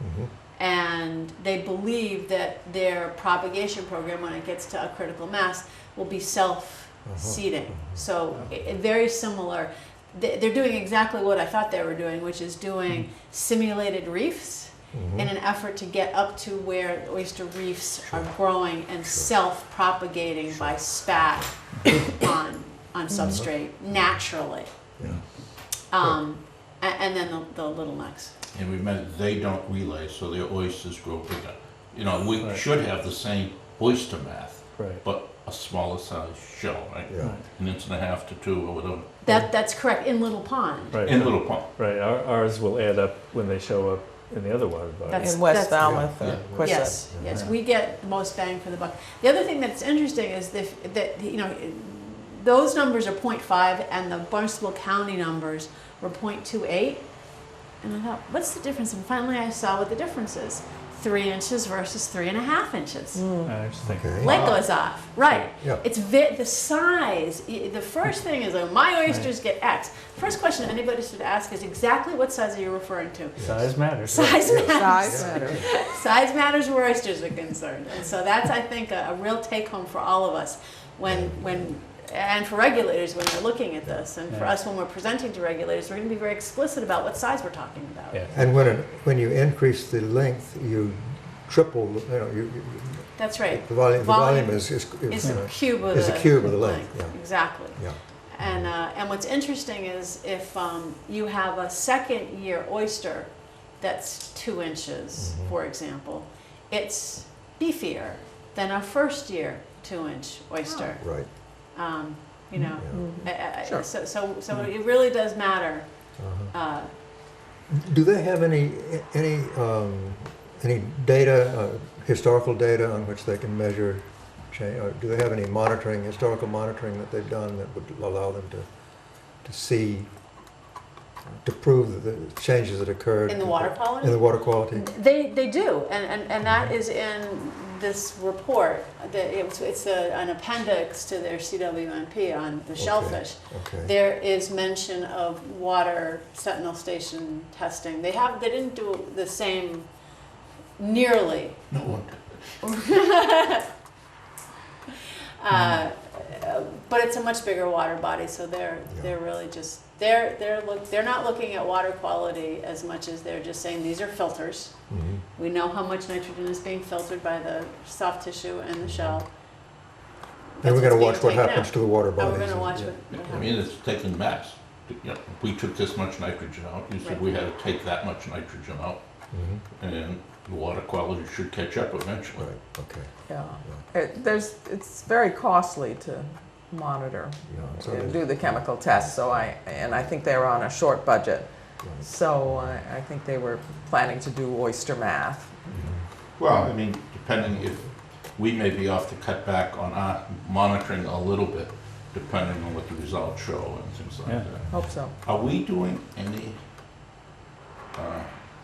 Mhm. and they believe that their propagation program, when it gets to a critical mass, will be self-seeding. So very similar. They're doing exactly what I thought they were doing, which is doing simulated reefs in an effort to get up to where oyster reefs are growing and self-propagating by spat on substrate naturally. Yeah. And then the little necks. And remember, they don't relay, so their oysters grow bigger. You know, we Right. should have the same oyster math, Right. but a smaller size shell, right? Yeah. An inch and a half to 2 or whatever, That's correct, in Little Pond. Right. in Little Pond. Right. Ours will add up when they show up in the other water bodies. That's- in West Falmouth, yeah. Quisset. Yes, we get the most bang for the buck. The other thing that's interesting is that you know, those numbers are 0.5 and the Barnstable County numbers were 0.28. And I thought, what's the difference? And finally I saw what the difference is. 3 inches versus 3.5 inches. Interesting. Okay. Light goes off. Right. Yeah. It's the size. The first thing is, my oysters get X. First question anybody should ask is exactly what size are you referring to? Size matters. Size matters. Size matters. Size matters where oysters are concerned. And so that's, I think, a real take home for all of us and for regulators when they're looking at this. And for Yeah. us when we're presenting to regulators, we're going to be very explicit about what size we're talking about. Yeah. And when you increase the length, you triple, you know, That's right. the volume Volume is, It's you a know, cube of is a cube of the length, yeah. Exactly. yeah. And what's interesting is if you have a second year oyster that's 2 inches, for example, it's beefier than a first year 2-inch oyster. Right. You know, Sure. so it really does matter. Do they have any data, historical data on which they can measure change? Or do they have any historical monitoring that they've done that would allow them to see, to prove that the changes that occurred In the water quality? in the water quality? They do, and that is in this report. It's an appendix to their CWMP on the shellfish. Okay. There is mention of water sentinel station testing. They didn't do the same nearly. No one. But it's a much bigger water body, so they're really just, they're not looking at water quality as much as they're just saying, these are filters. We know how much nitrogen is being filtered by the soft tissue and the shell. And we're That's gonna what's watch what being taken happens out. to the water Oh, we're bodies. gonna watch Yeah. what I happens. mean, it's taking mass. You know, we took this much nitrogen out, you said Right. we had to take that much nitrogen out, Mhm. and the water quality should catch up eventually. Right, okay. Yeah. It's very costly to monitor Yeah, so and there's- do the chemical tests, so I think they were on a short budget. Right. So I think they were planning to do oyster math. Well, I mean, depending if, we may be off to cut back on our monitoring a little bit, depending on what the results show and things like Yeah. that. Hope so. Are we doing any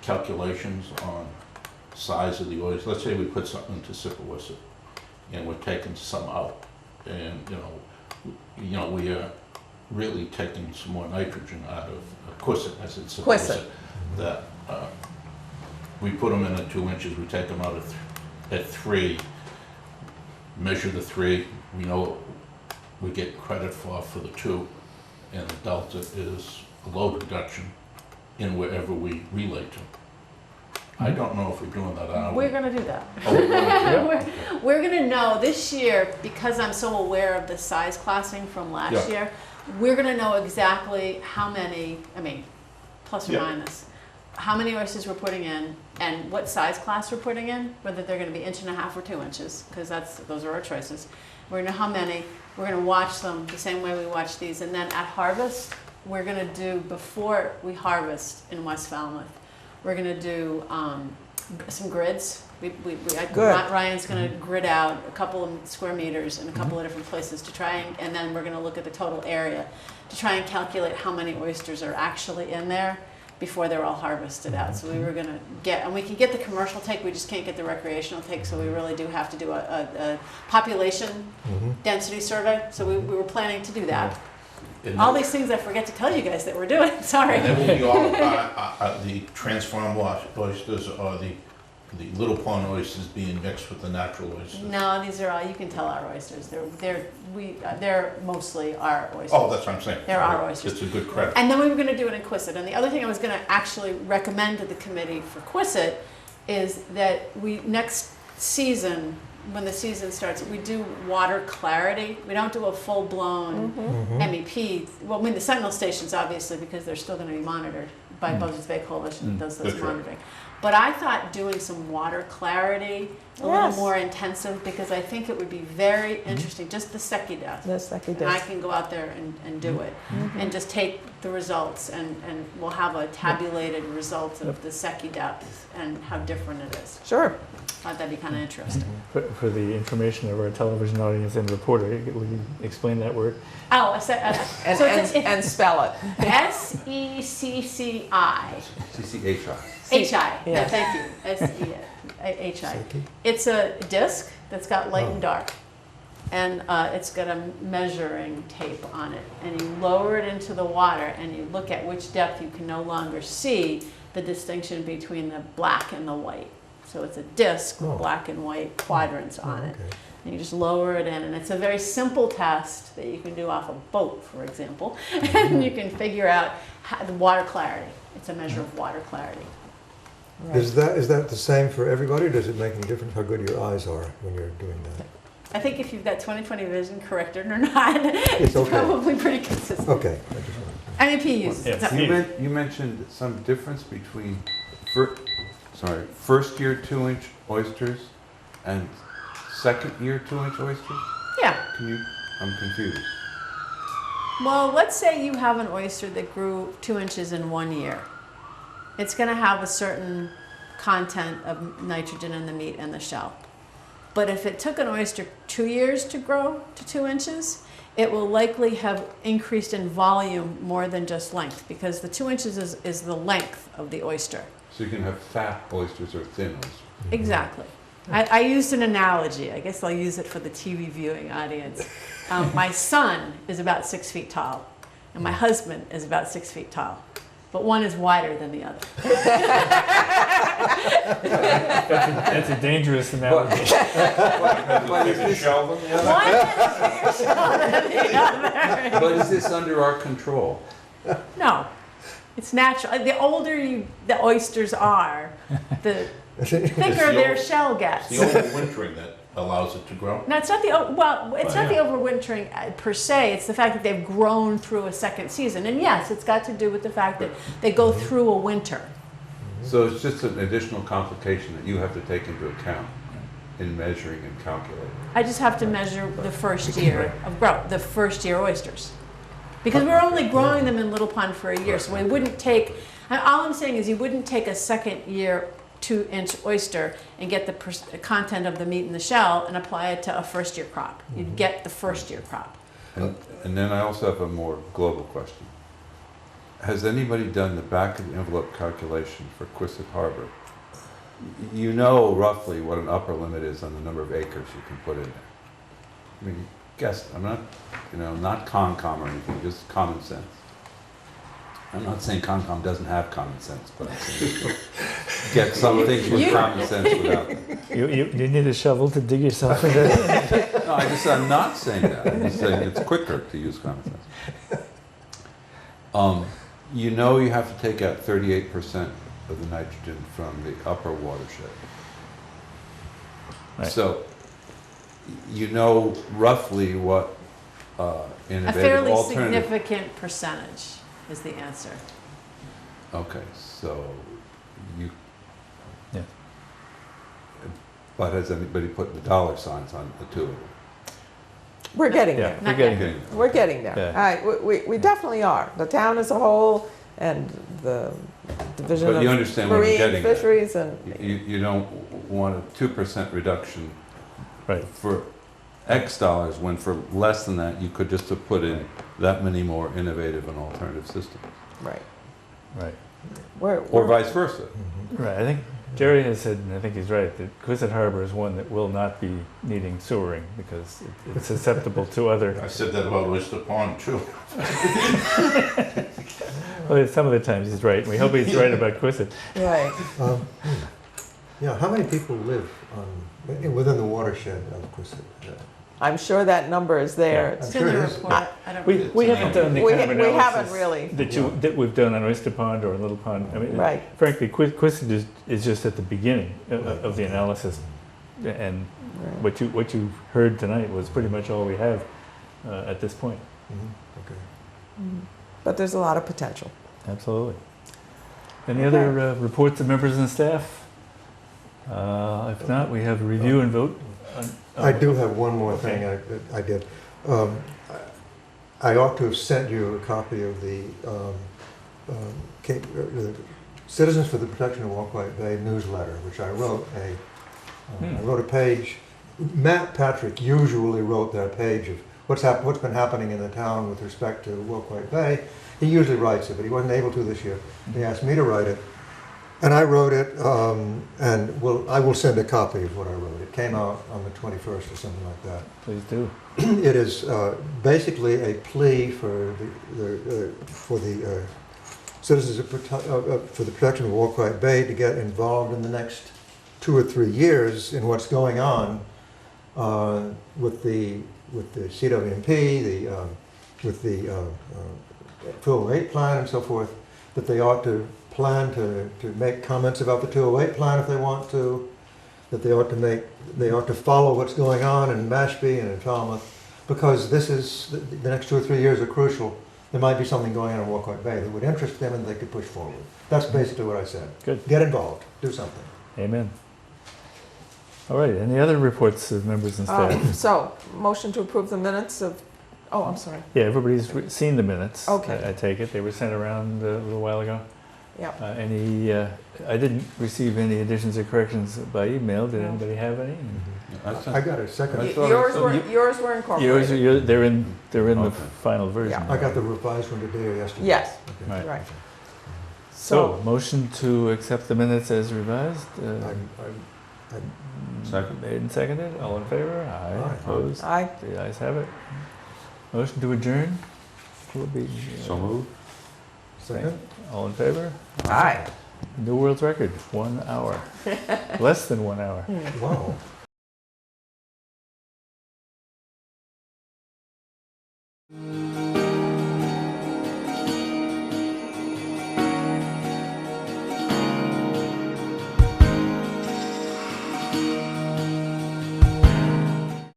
calculations on size of the oils? Let's say we put something into Sipawissa and we're taking some out, and you know, we are really taking some more nitrogen out of Quissit, as it's Quissit. that we put them in at 2 inches, we take them out at 3, measure the 3, we know we get credit for the 2, and the delta is a load reduction in wherever we relay to. I don't know if we're doing that, are we? We're gonna do that. Oh, we're gonna do that. We're gonna know this year, because I'm so aware of the size classing from last Yeah. year, we're gonna know exactly how many, I mean, plus or Yeah. minus, how many oysters we're putting in and what size class we're putting in, whether they're gonna be 1.5 or 2 inches, because those are our choices. We're gonna know how many, we're gonna watch them the same way we watch these, and then at harvest, we're gonna do, before we harvest in West Falmouth, we're gonna do some grids. Good. Ryan's gonna grid out a couple of square meters in a couple of different places to try and then we're gonna look at the total area to try and calculate how many oysters are actually in there before they're all harvested out. So we were gonna get, and we can get the commercial take, we just can't get the recreational take, so we really do have to do a population density survey. So we were planning to do that. And All these things I forget to tell you guys that we're doing, sorry. And then will be all about the transformed oysters or the little pond oysters being mixed with the natural oysters? No, these are all, you can tell our oysters. They're mostly our oysters. Oh, that's what I'm saying. They're our oysters. It's a good credit. And then we were gonna do it in Quissit. And the other thing I was gonna actually recommend to the committee for Quissit is that we, next season, when the season starts, we do water clarity. We don't do a full-blown MEP. Well, I mean, the Sentinel stations, obviously, because they're still gonna be monitored by Buzzards Bay Coalition that does this That's right. monitoring. But I thought doing some water clarity, a little more intensive, because I think it would be very interesting, just the secchi depth. Yes, like he And I does. can go out there and do it, and just take the results, and we'll have a tabulated result of the secchi depth and how different it is. Sure. I thought that'd be kind of interesting. For the information of our television audience and reporter, will you explain that word? Oh, I said, And, so and, and spell it. SECCI. CCHI. HI, yeah, Yes. thank you, SEHI. Psyche? It's a disc that's got light and dark, and it's got a measuring tape on it, and you lower it into the water, and you look at which depth you can no longer see the distinction between the black and the white. So it's a disc with Oh. black and white quadrants on it. Okay. And you just lower it in, and it's a very simple test that you can do off a boat, for example, and you can figure out the water clarity. It's a measure of water clarity. Right. Is that the same for everybody, or does it make any difference how good your eyes are when you're doing that? I think if you've got 20/20 vision, corrected or not, it's okay. probably pretty consistent. Okay. I just wanted MEP uses it. Yeah. So- You mentioned some difference between first year 2-inch oysters and second year 2-inch oysters? Yeah. I'm confused. Well, let's say you have an oyster that grew 2 inches in 1 year. It's going to have a certain content of nitrogen in the meat and the shell. But if it took an oyster 2 years to grow to 2 inches, it will likely have increased in volume more than just length, because the 2 inches is the length of the oyster. So you can have fat oysters or thin oysters. Exactly. I used an analogy. I guess I'll use it for the TV viewing audience. My son is about 6 feet tall, and my husband is about 6 feet tall. but one is wider than the other. That's a dangerous analogy. But is this- Sheldon, yeah. One is bigger than the other. but is this under our control? No, it's natural. The older the oysters are, the thicker their shell It's the gets. overwintering that allows it to grow. No, it's not it's not the overwintering per se. It's the fact that they've grown through a second season. And yes, it's got to do with the fact that they go through a winter. So it's just an additional complication that you have to take into account in measuring and calculating. I just have to measure the first year of growth, the first year oysters. Because we're only growing them in Little Pond for a year, so we wouldn't take, all I'm saying is you wouldn't take a second year 2-inch oyster and get the content of the meat in the shell and apply it to a first year crop. You'd get the first year crop. And then I also have a more global question. Has anybody done the back of the envelope calculation for Quistit Harbor? You know roughly what an upper limit is on the number of acres you can put in there. I mean, guess, I'm not, not Concom or anything, just common sense. I'm not saying Concom doesn't have common sense, but I'm saying get some things with common sense without. You need a shovel to dig yourself into it? No, I'm not saying that. I'm just saying it's quicker to use common sense. You have to take out 38% of the nitrogen from the upper watershed. Right. So, roughly what A innovative fairly alternative. significant percentage is the answer. Okay, so you. Yeah. But has anybody put the dollar signs on the two of them? We're getting Yeah, there. we're Not getting yet. there. We're getting there. Yeah. All right, we definitely are. The town as a whole and the Division But you of understand what I'm Marine getting at. Fisheries and, You don't want a 2% reduction Right. for X dollars, when for less than that, you could just have put in that many more innovative and alternative systems, right. Right. or We're vice versa. Right. I think Jerry has said, and I think he's right, that Quistit Harbor is one that will not be needing sewering because it's susceptible to other. I said that about Oyster Pond too. Well, some of the times he's right. And we hope he's right about Quistit. right. Yeah, how many people live within the watershed of Quistit? I'm sure that number is there. I'm It's sure in the it is. report. I don't We haven't done the We kind of we analysis haven't really, that we've done on Oyster Pond or Little Pond. I mean, right. frankly, Quistit is just at the beginning of the analysis, and Right. what you heard tonight was pretty much all we have at this point. Okay. But there's a lot of potential. Absolutely. Any Okay. other reports of members and staff? If not, we have a review and vote. I do have one more thing Okay. I did. I ought to have sent you a copy of the Citizens for the Protection of Walkway Bay newsletter, which I wrote I wrote a page. Matt Patrick usually wrote that page of what's been happening in the town with respect to Walkway Bay. He usually writes it, but he wasn't able to this year. He asked me to write it. And I wrote it, and I will send a copy of what I wrote. It came out on the 21st or something like that. Please do. It is basically a plea for the citizens for the protection of Walkway Bay to get involved in the next 2 or 3 years in what's going on with the CWMP, with the 208 plan and so forth. That they ought to plan to make comments about the 208 plan if they want to, that they ought to follow what's going on in Mashpee and in Falmouth, because this is, the next 2 or 3 years are crucial. There might be something going on in Walkway Bay that would interest them and they could push forward. That's basically what I said. Good. Get involved, do something. Amen. All right. Any other reports of members and staff? So, motion to approve the minutes of, oh, I'm sorry. Yeah, everybody's seen the minutes. Okay. I take it. They were sent around a little while ago. Yep. I didn't receive any additions or corrections by email. Did No. anybody have any? I got a second. I thought Yours I- were Yours incorporated. they're in the Okay. final version. Yeah. I got the revised one today or yesterday. Yes, Okay. Right. right. So, motion to accept the minutes as revised. Second. Made and seconded. All in favor? Aye. Aye. Opposed? Aye. The ayes have it. Motion to adjourn. Will be, So moved. Second? All in favor? Aye. New world's record, 1 hour. Less than 1 hour. Wow.